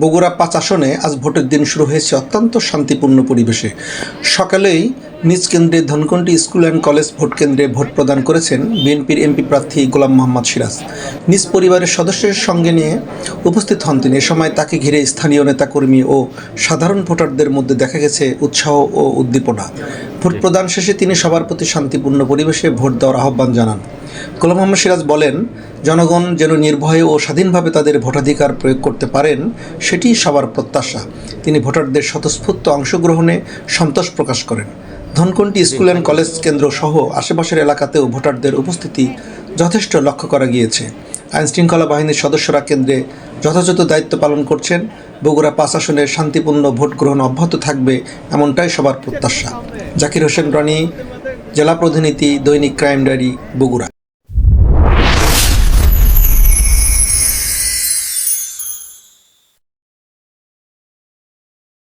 বগুড়া ৫ আসনে আজ ভোটের দিন শুরু হয়েছে অত্যন্ত শান্তিপূর্ণ পরিবেশে। সকালেই নিজ কেন্দ্রে ধনকন্টি স্কুল অ্যান্ড কলেজ ভোট কেন্দ্রে ভোট প্রদান করেছেন বিএনপির এমপি প্রার্থী গোলাম মোহাম্মদ সিরাজ। নিজ পরিবারের সদস্যের সঙ্গে নিয়ে উপস্থিত হন তিনি। এ সময় তাকে ঘিরে স্থানীয় নেতাকর্মী ও সাধারণ ভোটারদের মধ্যে দেখা গেছে উৎসাহ ও উদ্দীপনা। ভোট প্রদান শেষে তিনি সবার প্রতি শান্তিপূর্ণ পরিবেশে ভোট দেওয়ার আহ্বান জানান। গোলাম মোহাম্মদ সিরাজ বলেন, জনগণ যেন নির্ভয়ে ও স্বাধীনভাবে তাদের ভোটাধিকার প্রয়োগ করতে পারেন, সেটিই সবার প্রত্যাশা। তিনি ভোটারদের স্বতঃস্ফূর্ত অংশগ্রহণে সন্তোষ প্রকাশ করেন। ধনকন্টি স্কুল অ্যান্ড কলেজ কেন্দ্র সহ আশেপাশের এলাকাতেও ভোটারদের উপস্থিতি যথেষ্ট লক্ষ্য করা গিয়েছে। আইনশৃঙ্খলা বাহিনীর সদস্যরা কেন্দ্রে যথাযথ দায়িত্ব পালন করছেন। বগুড়া ৫ আসনের শান্তিপূর্ণ ভোট গ্রহণ অব্যাহত থাকবে, এমনটাই সবার প্রত্যাশা। জাকির হোসেন রনি, জেলা প্রতিনিধি, দৈনিক ক্রাইম ডায়েরি, বগুড়া।